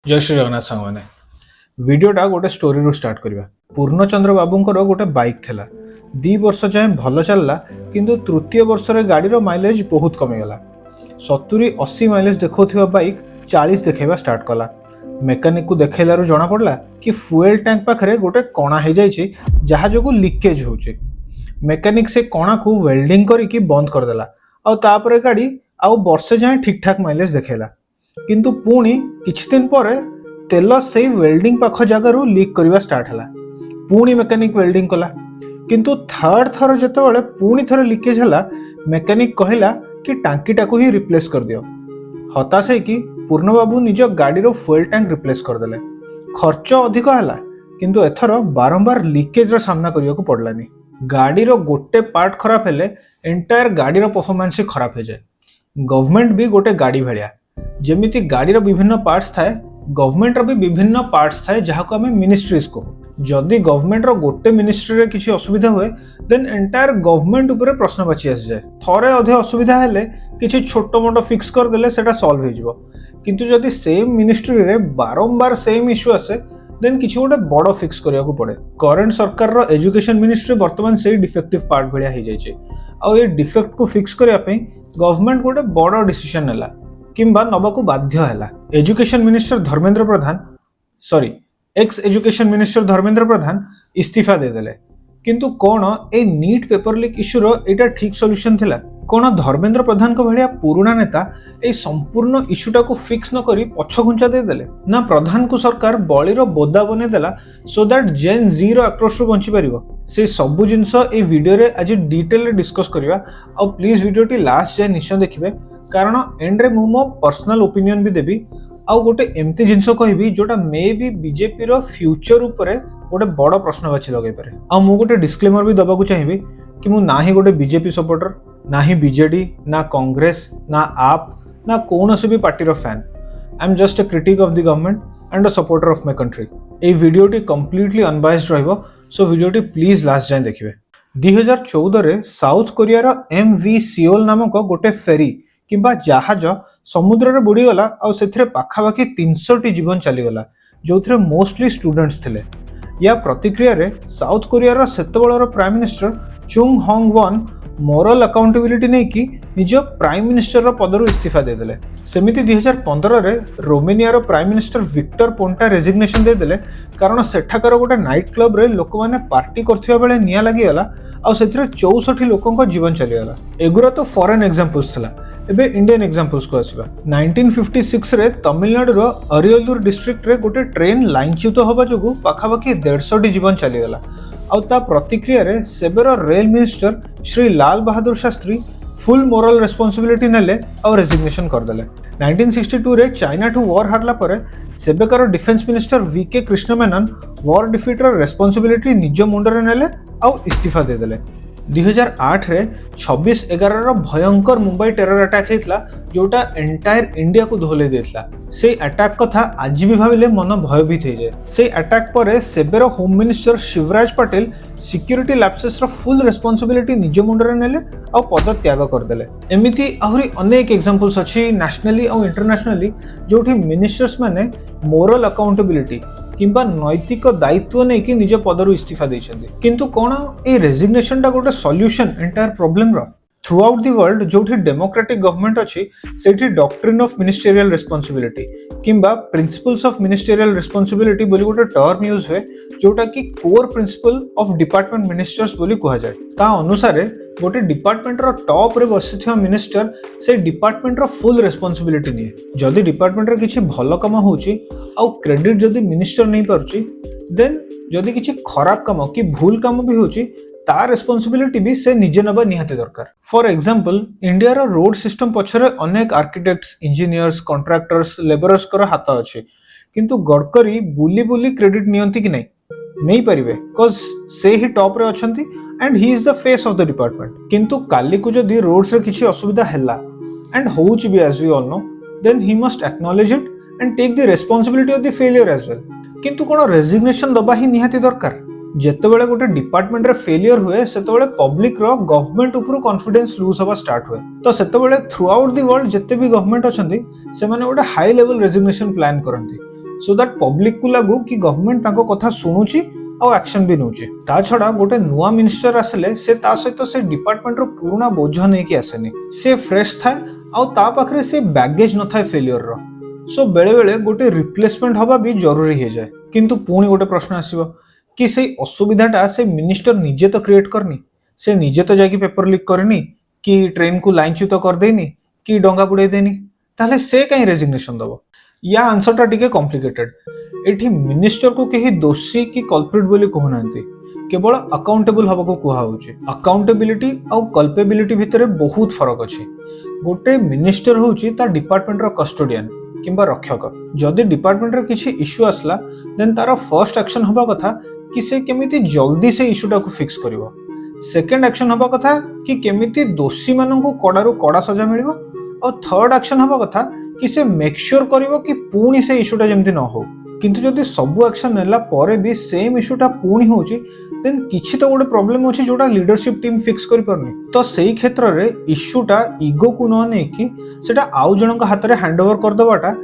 जय श्री जगन्नाथ सांग मैंने वीडियोटा गोटे स्टोरी रू स्टार्ट करवा। पूर्णचंद्र बाबूंकर गोटे बाइक थिला 2 वर्ष जाए भल चलला किंतु तृतीय वर्ष रे गाड़ी रो माइलेज बहुत कमीगला। 70-80 माइलेज देखा बाइक 40 देखा स्टार्ट कला। मेकानिक को देखलारू जना पड़ला कि फ्यूएल टैंक पाखरे गोटे कणा हो जाइए जहाँ जो लीकेज होचे। मेकानिक से कणा को वेल्डिंग करके बंद करदेला और तापर गाड़ी आउ वर्षे जाए ठीक ठाक माइलेज देखेला। किंतु पुणी किछि दिन पर तेल से वेल्डिंग पाख जगार लीक करवा स्टार्ट है। पुणी मेकानिक वेल्डिंग कला किंतु थर्ड थर जिते पुणी थर लीकेज है मेकानिक कहला कि टांकीटा को ही रिप्लेस कर दियो। हताश है कि पूर्ण बाबू निज गाड़ी रो फ्यूएल टैंक रिप्लेस करदेले। खर्च अधिक है किंतु एथर बारंबार लीकेज रो सामना करिया को पड़लानी। गाड़ी रो गोटे पार्ट खराब हेले एंटायर गाड़ी रो परफॉर्मेंस खराब हो जाए। गवर्नमेंट भी गोटे गाड़ी भलिया जेमिति गाड़ी रो विभिन्न पार्ट्स थाए गवर्नमेंट रो भी विभिन्न पार्ट्स थाए जहाँ को हमें मिनिस्ट्रीज को। जदि गवर्नमेंट रो गोटे मिनिस्ट्री रे किसी असुविधा हुए देन एंटायर गवर्नमेंट ऊपर प्रश्नवाची आसी जाए। थरे अधे असुविधा हेले किसी छोट मोट फिक्स कर देले सेटा सॉल्व हो जिवो। किंतु जदि सेम मिनिस्ट्री रे बारंबार सेम इश्यू आसे देन किसी गोटे बड़ फिक्स करिया को पड़े। करंट सरकार रो एजुकेशन मिनिस्ट्री वर्तमान से डिफेक्टिव पार्ट भलिया हो जाइए आ ये डिफेक्ट को फिक्स करिया पे गवर्नमेंट गोटे बड़ डिसीजन नेला किंबा नबाकू बाध्य है। एजुकेशन मिनिस्टर धर्मेंद्र प्रधान एक्स एजुकेशन मिनिस्टर धर्मेंद्र प्रधान इस्तीफा देदेले। किंतु कौन ए नीट पेपर लीक इश्यू रो एटा ठीक सॉल्यूशन थिला? कौन धर्मेंद्र प्रधान को भलिया पुराना नेता ए संपूर्ण इश्यूटा को फिक्स न करी पछघुंचा देदेले ना? प्रधान को सरकार बळीर बोदा बने देला सो दैट जेन जी रो आक्रोश बंची परिबो। से सबु जिंस ए वीडियो रे आज डिटेल रे डिस्कस करिवा आ प्लीज वीडियोटी लास्ट जाय निश्चय देखिबे कारण एंड रे मो पर्सनल ओपिनियन भी देबी आउ गोटे एमती जिनस कहबी जोटा मे भी बीजेपी रो फ्यूचर ऊपर गोटे बड़ प्रश्नवाची लगे पारे। आ मु गोटे डिस्क्लेमर भी दबाकू चाहिबी कि मु ना ही गोटे बीजेपी सपोर्टर ना ही बीजेडी ना कांग्रेस ना आप ना कौनसी भी पार्टी रो fan. I am just a critic of the government and a supporter of my country. ए वीडियोटी कंप्लीटली अनबायस्ड रहइबो सो वीडियोटी प्लीज लास्ट जाय देखिबे। 2014 रे साउथ कोरिया रो एमवी सियोल नामक गोटे फेरी किंबा जहाज समुद्र रे बुड़ीगला और से पाखापाखि 300 जीवन चलीगला जो मोस्टली स्टूडेंट्स थिले। या प्रतिक्रिया रे साउथ कोरिया सेतबेलर prime minister Chung Hong Won moral accountability नहीं कि निज प्राइम मिनिस्टर पदरु इस्तीफा देदेले। सेमिति 2015 रे रोमेनिया रो prime minister Victor Ponta resignation देदेले कारण सेठाकर गोटे नाइट क्लब रे लोक माने पार्टी करथिबा बेले निया लागिगला और सेथिरे 64 लोकंक जीवन चलीगला। एगुरा तो फॉरेन एग्जांपल्स थिला। एबे इंडियन एग्जांपल्स को आसीबा। 1956 रे तमिलनाडु रो अरियलूर डिस्ट्रिक्ट रे गोटे ट्रेन लाइनच्युत होबा जोगु पाखापाखि 150 जीवन चलीगला और ता प्रतिक्रिया रे सेबेर rail minister Shri Lal Bahadur Shastri full moral responsibility नेले और रेजिग्नेशन करदेले। 1962 रे चाइना टू वॉर हारला परे सेबेकर defence minister V K Krishna Menon war defeat रो रेस्पॉन्सिबिलिटी निज मुंडरे नेले और इस्तीफा देदेले। 2008 रे 26/11 रो भयंकर मुंबई टेरर अटैक हेतला जोटा एंटायर इंडिया को धोले देतला। से अटैक कथा आज भी भाविले मन भयभीत हो जाए। से अटैक पर सेबेर home minister Shivraj Patel security lapses रो फुल रेस्पॉन्सिबिलिटी निज मुंडरे नेले और पद त्याग करदेले। एमिति आहुरी अनेक एग्जांपल्स अछि नेशनली और इंटरनेशनली जोठी मिनिस्टर्स माने मोरल अकाउंटेबिलिटी किंबा नैतिक दायित्व नहीं कि निज पदरु इस्तीफा देछन्ती। किंतु कोन ए रेजिग्नेशन टा गोटे सॉल्यूशन एंटायर प्रॉब्लम रो? थ्रू आउट द वर्ल्ड जोठी डेमोक्रेटिक गवर्नमेंट अछि सेठी डॉक्ट्रिन ऑफ मिनिस्टेरियल रेस्पॉन्सिबिलिटी किंबा प्रिंसिपल्स ऑफ मिनिस्टेरियल रेस्पॉन्सिबिलिटी बोली गोटे टर्म यूज हुए जोटा कि core principle of department ministers बोली कहा जाए। ता अनुसार गोटे डिपार्टमेंट रो टॉप रे बसिथिया मिनिस्टर से डिपार्टमेंट रो फुल रेस्पॉन्सिबिलिटी निए। जदि डिपार्टमेंट रे किछि भलो काम होउची आ क्रेडिट जदि मिनिस्टर नहीं पारुची देन जदि किछि खराब काम कि भूल काम भी होउची ता रेस्पॉन्सिबिलिटी भी से निजे नबा निहाते दरकार। फॉर एग्जांपल इंडिया रो रोड सिस्टम पछरे अनेक आर्किटेक्ट्स इंजीनियर्स कॉन्ट्रैक्टर्स लेबरर्स कर हाथ अछि किंतु गडकरी बुली बुली क्रेडिट नियंती कि नहीं परिबे बिकॉज़ से ही टॉप रे अछंती and he is the face of the department. किंतु काली को जदि रोड्स रे किछि असुविधा हैला एंड होउच भी as we all know then he must acknowledge it and take the responsibility of the failure as well. किंतु कोन रेजिग्नेशन दबा ही निहाती दरकार? जेतेबेले गोटे डिपार्टमेंट रे फेलियर हुए सेतेबेले पब्लिक रो गवर्नमेंट ऊपर कॉन्फिडेंस लूज होबा स्टार्ट हुए। तो सेतेबेले थ्रू आउट द वर्ल्ड जते भी गवर्नमेंट अछंती से माने गोटे हाई लेवल रेजिग्नेशन प्लान करंती सो दैट पब्लिक को लागू कि गवर्नमेंट तांको कथा सुनुची और एक्शन भी नउची। ता छडा गोटे नुआ मिनिस्टर आसले से ता सहित से डिपार्टमेंट रो पुराना बोझ नै कि आसेनी, से फ्रेश थाए और ता पाखरे से बैगेज न थाए फेलियर रो। सो बेले बेले गोटे रिप्लेसमेंट हवा भी जरूरी हो जाए। किंतु पुणी गोटे प्रश्न आसीबो कि से असुविधाटा से मिनिस्टर निजे तो क्रिएट करनी, से निजे तो जाके पेपर लीक करनी कि ट्रेन को लाइनच्युत कर देनी कि डंगा बुड़ाई देनी, ताहले से कहीं रेजिग्नेशन दबो। या आंसरटा टिके कॉम्प्लिकेटेड। एठी मिनिस्टर को कहीं दोषी कि कल्प्रिट बोली कहनांती, केवल अकाउंटेबल हवा को कुहा होची। अकाउंटेबिलिटी और कल्पेबिलिटी भितरे बहुत फरक अछि। गोटे मिनिस्टर होची ता डिपार्टमेंट रो कस्टोडियन किंबा रक्षक। जदि डिपार्टमेंट रो किछि इश्यू आसला देन तारा फर्स्ट एक्शन हबा कथा कि से केमिति जल्दी से इश्यूटा को फिक्स करिवो। सेकंड एक्शन हबा कथा कि केमिति दोषी माननकु कडारू कड़ा सजा मिलिवो, और थर्ड एक्शन हबा कथा कि से मेक श्योर करिवो कि पुणी से इश्यूटा जेमति न हो। किंतु जदि सब एक्शन नेला परे भी सेम इश्यूटा पुणी होची देन किछि तो गोटे प्रॉब्लम होची जोटा लीडरशिप टीम फिक्स करि परनी। तो सेही क्षेत्र रे इश्यूटा ईगो को न नै कि सेटा आउ जनक हाथ रे हैंडओवर कर दबाटा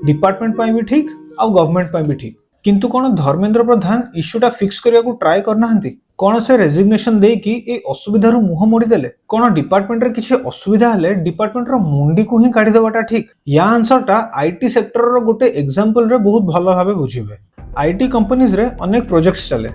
डिपार्टमेंट पई भी ठीक और गवर्नमेंट पई भी ठीक। किंतु कोन धर्मेंद्र प्रधान इश्यूटा फिक्स करिया को ट्राई करनाहंती? कोन से रेजिग्नेशन दे कि ए असुविधा रो मुह मोड़ी देले? कोन डिपार्टमेंट रे किछि असुविधा हले डिपार्टमेंट रो मुंडी को ही काढी देबाटा ठीक? या आंसरटा आईटी सेक्टर रो गोटे एग्जांपल रे बहुत भलो भाबे बुझिबे। आईटी कंपनीज रे अनेक प्रोजेक्ट्स चले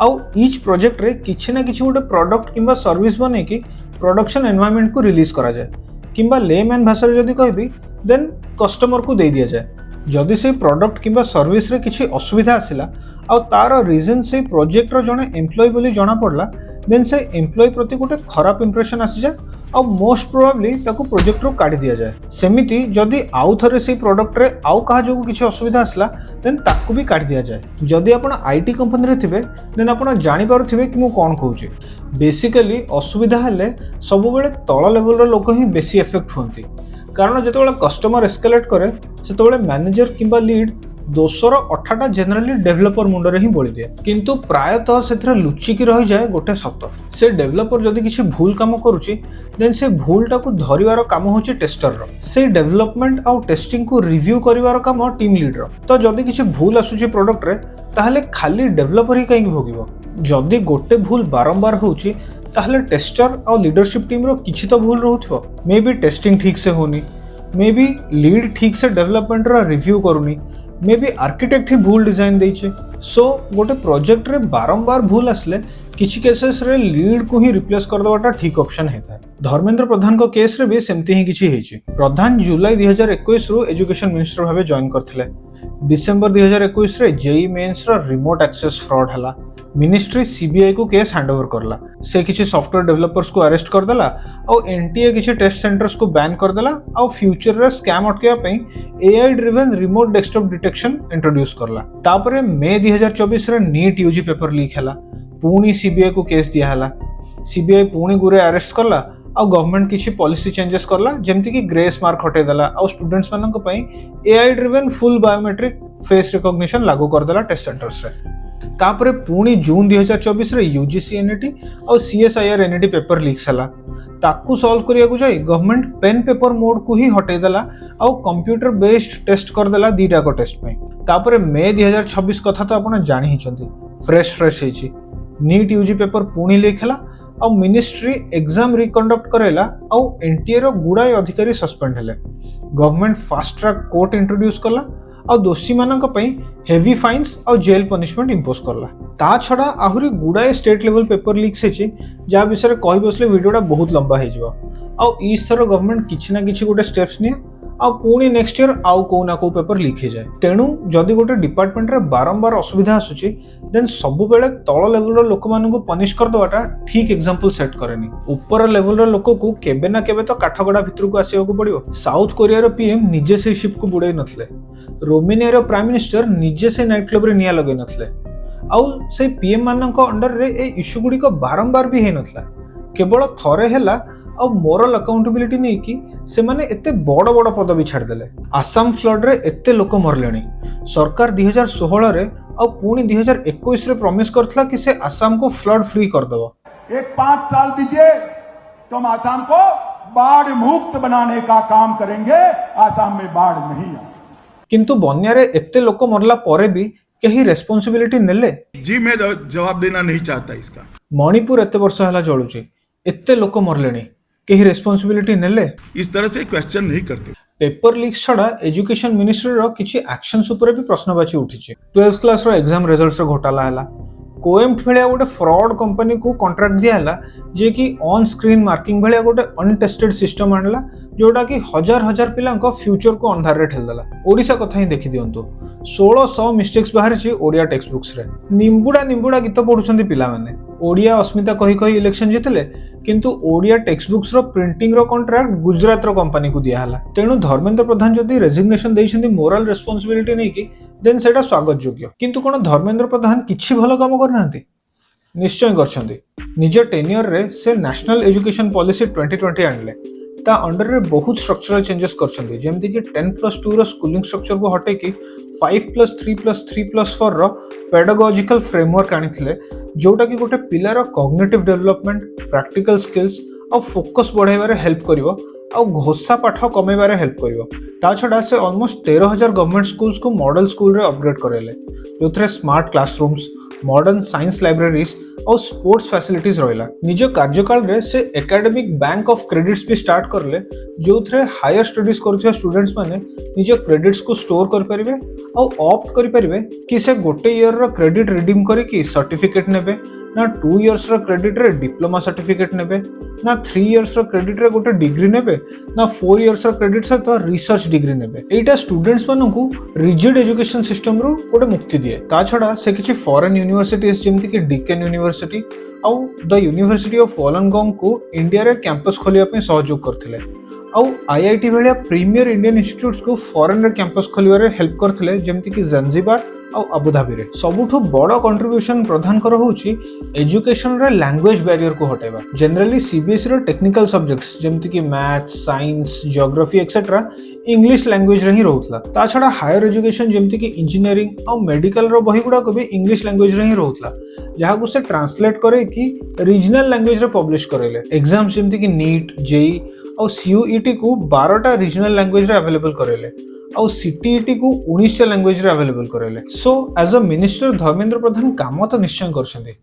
आउ ईच प्रोजेक्ट रे किछि ना किछि गोटे प्रोडक्ट किंबा सर्विस बने कि प्रोडक्शन एनवायरनमेंट को रिलीज करा जाए, किंबा लेमैन भाषा रे जदि कहबी देन कस्टमर को दे दिया जाए। जदि से प्रोडक्ट किंबा सर्विस रे किछि असुविधा आसिला आ तार रीजन से प्रोजेक्ट रो जने एम्प्लॉय बोली जाना पड़ला देन से एम्प्लॉय प्रति गोटे खराब इंप्रेशन आसी जाए और मोस्ट प्रोबेबली ताको प्रोजेक्ट रो काढी दिया जाए। सेमिति जदि आउ थरे से प्रोडक्ट रे आउ कहा जो किछि असुविधा आसला देन ताको भी काढी दिया जाए। जदि आपण आईटी कंपनी रे थिबे देन आपण जानि पारुथिबे कि मु कोन कहूची। बेसिकली असुविधा हेले सब बेले तळ लेवल रो लोक ही बेसी इफेक्ट होंती, कारण जेतेबेले कस्टमर एस्केलेट करे सेतेबेले मैनेजर किंबा लीड दोषर अठाटा जनरली डेवलपर मुंडरे ही बोली दिए। किंतु प्रायतः सेथरे लुचिकी रही जाए गोटे सत, से डेवलपर जदि किछि भूल काम करूची देन से भूलटा को धरिवार काम होची टेस्टर रो। से डेवलपमेंट आउ टेस्टिंग को रिव्यू करिवार काम टीम लीड रो। तो जदि किछि भूल आसुची प्रोडक्ट रे ताहले खाली डेवलपर ही कहीं भोगिबो। जदि गोटे भूल बारंबार होची ताहले टेस्टर और लीडरशिप टीम रो किछि तो भूल रहउथबो। मे बी टेस्टिंग ठीक से होनी, मे बी लीड ठीक से डेवलपमेंट रो रिव्यू करूनी, मे बी आर्किटेक्ट ही भूल डिजाइन देइछे। सो गोटे प्रोजेक्ट रे बारंबार भूल आसले किछि केसेस रे लीड को ही रिप्लेस कर दबाटा ठीक ऑप्शन हेता। धर्मेंद्र प्रधान को केस रे भी सेमती ही किछि हेछि। प्रधान जुलाई 2021 रु एजुकेशन मिनिस्टर भाबे जॉइन करथिले। डिसेंबर 2021 रे जेई मेंस रो रिमोट एक्सेस फ्रॉड हला। मिनिस्ट्री सीबीआई को केस हैंडओवर करला। से किछि सॉफ्टवेयर डेवलपर्स को अरेस्ट कर देला और एनटीए किछि टेस्ट सेंटर्स को बैन कर देला और फ्यूचर रे स्कैम अटकेया पई AI driven remote desktop detection introduce करला। तापरे मई 2024 रे नीट यूजी पेपर लीक हला। पुणी सीबीआई को केस दिया हला। सीबीआई पुणी गुरे अरेस्ट करला और गवर्नमेंट किछि पॉलिसी चेंजेस करला, जेमति कि ग्रेस मार्क हटे देला और स्टूडेंट्स मानन को पई AI driven full biometric face recognition लागू कर देला टेस्ट सेंटर्स रे। तापरे पुणी जून 2024 रे यूजीसी एनईटी और सीएसआईआर एनईटी पेपर लीक्स हला। ताकू सॉल्व करिया को जाई गवर्नमेंट पेन पेपर मोड को ही हटे देला और कंप्यूटर बेस्ड टेस्ट कर देला दीटा को टेस्ट पई। तापरे मई 2026 कथा तो आपण जानि ही छथि, फ्रेश हेछि। नीट यूजी पेपर पुणी लीक हला और मिनिस्ट्री एग्जाम रिकंडक्ट करेला और एनटीए रो गुडाई अधिकारी सस्पेंड हेले। Government fast track court introduce करला और दोषी मानक पई हेवी फाइन्स और जेल पनिशमेंट इंपोज करला। ता छडा आहुरी गुडाई स्टेट लेवल पेपर लीक्स हेछि जा विषय कहि बसले वीडियोटा बहुत लंबा हे जिवो। और ई सर गवर्नमेंट किछि ना किछि गोटे स्टेप्स निए और पुणी नेक्स्ट ईयर आउ को ना को पेपर लीक हे जाए। तेणु जदि गोटे डिपार्टमेंट रे बारंबार असुविधा आसुची देन सबु बेले तळ लेवल रो लोक मानन को पनिश कर दवाटा ठीक एग्जांपल सेट करेनी। ऊपर लेवल रो लोक को केबे ना केबे तो काठगडा भितर को आसीया को पड़ियो। साउथ कोरिया रो पीएम निजे से शिप को बुड़ाई नथले। रोमानिया रो प्राइम मिनिस्टर निजे से नाइट क्लब रे निया लगै नथले। आउ से पीएम मानन को अंडर रे ए इश्यू गुडी को बारंबार भी हे नथला। केवल थरे हेला और मोरल अकाउंटेबिलिटी नहीं कि से माने एते बड़ बड़ पदवी छाड़ देले। आसाम फ्लड रे एते लोक मरलेनी। सरकार 2016 रे और पुणी 2021 रे प्रॉमिस करथला कि से आसाम को फ्लड फ्री कर देबो। एक 5 साल दीजिए तो हम आसाम को बाढ़ मुक्त बनाने का काम करेंगे। आसाम में बाढ़ नहीं आए। किंतु बन्यारे एते लोक मरला परे भी केही रेस्पोंसिबिलिटी नेले? जी मैं जवाब देना नहीं चाहता इसका। मणिपुर एते वर्ष हला जळुची, एते लोक मरलेनी, केही रेस्पोंसिबिलिटी नेले? इस तरह से क्वेश्चन नहीं करते। पेपर लीक्स छड़ा एजुकेशन मिनिस्ट्री रो किछि एक्शन्स ऊपर भी प्रश्नवाची उठिछि। 12th क्लास रो एग्जाम रिजल्ट्स रो घोटाला हला, कोएम्प्ट भलिया गोटे फ्रॉड कंपनी को कॉन्ट्रैक्ट दिया हला जे कि ऑन स्क्रीन मार्किंग भलिया गोटे अनटेस्टेड सिस्टम आणला जोटा कि हजार हजार पिला फ्यूचर को अंधार रे ठेल देला। ओडिशा कथा ही देखि दियंतु, 1600 मिस्टेक्स बाहर छि ओडिया टेक्स्ट बुक्स रे। निंबुड़ा गीत पढुछंती पिला माने, ओडिया अस्मिता कही कही इलेक्शन जितले, किंतु ओडिया टेक्स्ट बुक्स रो प्रिंटिंग रो कॉन्ट्रैक्ट गुजरात रो कंपनी को दिया हला। तेणु धर्मेंद्र प्रधान जदि रेजिग्नेशन देइछंती मोरल रेस्पोंसिबिलिटी नै कि देन सेटा स्वागत योग्य। किंतु कोन धर्मेंद्र प्रधान किछि भलो काम करनांती? निश्चय करछंती। निज टेन्योर रे से नेशनल एजुकेशन पॉलिसी 2020 आणले, ता अंडर रे बहुत स्ट्रक्चरल चेंजेस करछंती, जेमति कि 10+2 रो स्कूलिंग स्ट्रक्चर को हटे कि 5+3+3+4 रो पेडागोजिकल फ्रेमवर्क आनिथिले, जोटा कि गोटे pillar cognitive development, practical skills और फोकस बढ़ाइबारे हेल्प करिवो और घोषा पाठ कमेबारे हेल्प करिवो। ता छडा से ऑलमोस्ट 13,000 गवर्नमेंट स्कूल्स को मॉडल स्कूल रे अपग्रेड करेले, जोथरे smart classrooms, modern science libraries और स्पोर्ट्स फैसिलिटीज रहिला। निज कार्यकाल रे से एकेडमिक बैंक ऑफ क्रेडिट्स भी स्टार्ट करले, जोथरे हायर स्टडीज करूथिया स्टूडेंट्स माने निज क्रेडिट्स को स्टोर कर परिबे और ऑप्ट करि परिबे कि से गोटे ईयर रो क्रेडिट रिडीम करी कि सर्टिफिकेट नेबे, ना 2 इयर्स रो क्रेडिट रे डिप्लोमा सर्टिफिकेट नेबे, ना 3 इयर्स रो क्रेडिट रे गोटे डिग्री नेबे, ना 4 इयर्स रो क्रेडिट से तो रिसर्च डिग्री नेबे। एटा स्टूडेंट्स मानकू रिजिड एजुकेशन सिस्टम रो गोटे मुक्ति दिए। ता छडा से किछि फॉरेन यूनिवर्सिटीज जेमति कि डीकेन यूनिवर्सिटी और द यूनिवर्सिटी ऑफ वॉलंगोंग को इंडिया रे कैंपस खोलिया पे सहयोग करथिले, और आईआईटी भलिया प्रीमियर इंडियन इंस्टीट्यूट्स को फॉरेन रे कैंपस खोलिबारे हेल्प करथिले, जेमति कि जंजीबार और अबुधाबी रे। सबुठु बड़ कंट्रीब्यूशन प्रदान कर होउची एजुकेशन रे लैंग्वेज बैरियर को हटेबा। जनरली सीबीएसई रो टेक्निकल सब्जेक्ट्स जेमति कि maths, science, geography etcetera English language रे ही रहउतला। ता छडा हायर एजुकेशन जेमति कि इंजीनियरिंग और मेडिकल रो बही गुडा को भी इंग्लिश लैंग्वेज रे ही रहउतला, जहा को से ट्रांसलेट करे कि रीजनल लैंग्वेज रे पब्लिश करेले। एग्जाम्स जेमति कि नीट, जेई और सीयूईटी को 12टा रीजनल लैंग्वेज रे अवेलेबल करेले और सीटीईटी को 19टा लैंग्वेज रे अवेलेबल करेले। So as a minister Dharmendra Pradhan काम तो निश्चय करछन्ते,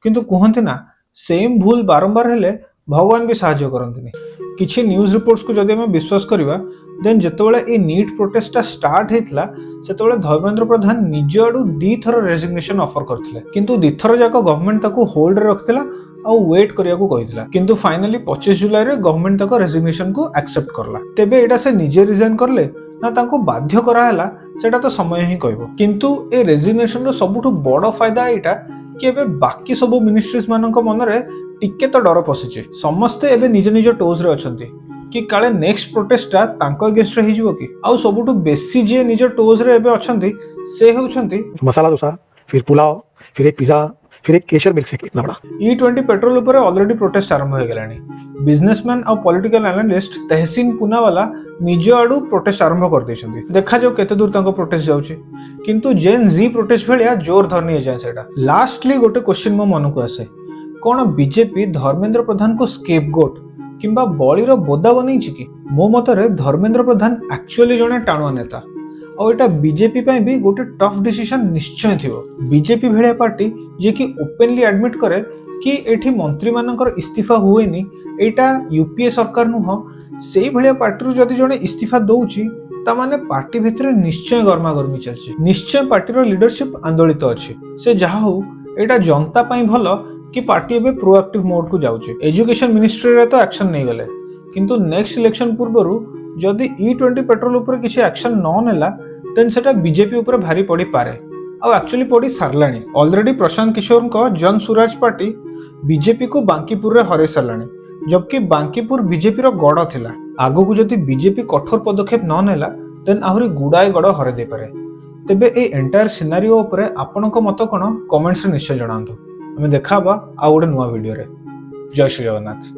किंतु कहंती ना सेम भूल बारंबार हेले भगवान भी सहायता करंतनी। किछि न्यूज रिपोर्ट्स को जदि हम विश्वास करिवा, देन जेतेबेले ए नीट प्रोटेस्टटा स्टार्ट हेतला सेतेबेले धर्मेंद्र प्रधान निज आडू 2 थर रेजिग्नेशन ऑफर करथिले, किंतु 2 थर जाक गवर्नमेंट ताको होल्ड रे रखथिला और वेट करिया को कहितला। किंतु फाइनली 25 जुलाई रे गवर्नमेंट ताको रेजिग्नेशन को एक्सेप्ट करला। तेबे एटा से निजे रिजाइन करले ना ताको बाध्य कराला सेटा तो समय ही कहबो। किंतु ए रेजिग्नेशन रो सबुठु बड़ फायदा एटा कि एबे बाकी सब मिनिस्ट्रीज मानक मनरे टिके तो डर पसिचे। समस्ते एबे निज निज टोज रे अछंती कि काले नेक्स्ट प्रोटेस्टटा तांको अगेंस्ट रे हिजबो कि। आ सबुठु बेसी जे निज टोज रे एबे अछंती से होछंती मसाला डोसा, फिर पुलाव, फिर एक पिज्जा, फिर एक केशर मिल्क शेक। इतना बड़ा E20 पेट्रोल ऊपर ऑलरेडी प्रोटेस्ट आरंभ हो गलानी। बिजनेसमैन और पॉलिटिकल एनालिस्ट तहसीन पुनावाला निज आडू प्रोटेस्ट आरंभ कर देछंती। देखा जाऊ केते दूर तांको प्रोटेस्ट जाउची, किंतु जेन जी प्रोटेस्ट भलिया जोर धरनी जाय सेटा। लास्टली गोटे क्वेश्चन मो मन को आसे, कोन बीजेपी धर्मेंद्र प्रधान को स्केपगोट किंबा बळीर बोदा बनैछि कि? मो मतरे धर्मेंद्र प्रधान एक्चुअली जने टाणुआ नेता और एटा बीजेपी पे भी गोटे टफ डिसीजन निश्चय थिवो। बीजेपी भेड़िया पार्टी जे कि ओपनली एडमिट करे कि एठी मंत्री मानकर इस्तीफा हुएनी, एटा यूपीए सरकार नुह, सेही भेड़िया पार्टी जदि जने इस्तीफा दउची ता माने पार्टी भितर निश्चय गर्मागर्मी चलछि, निश्चय पार्टी लीडरशिप आंदोलित अछि। से जहा हो एटा जनता पई भलो कि पार्टी एबे प्रोएक्टिव मोड को जाउछि। एजुकेशन मिनिस्ट्री रे तो एक्शन नै गले, किंतु नेक्स्ट इलेक्शन पूर्वरु जदि E20 पेट्रोल ऊपर किछि एक्शन न नेला देन सेटा बीजेपी ऊपर भारी पड़ी पारे और एक्चुअली पड़ी सारलानी। ऑलरेडी प्रशांत किशोर को जन सुराज पार्टी बीजेपी को बांकीपुर रे हरे सारलानी, जबकि बांकीपुर बीजेपी रो गड़ थिला। आगो को जदि बीजेपी कठोर पदक्षेप न नेला देन आहुरी गुडाए गड़ हरे दे पारे। तेबे ए एंटायर सिनारियो ऊपर आपनक मत कोन कमेंट्स रे निश्चय जणांतु। हमें देखाबा आ गोटे नुआ वीडियो रे। जय श्री जगन्नाथ।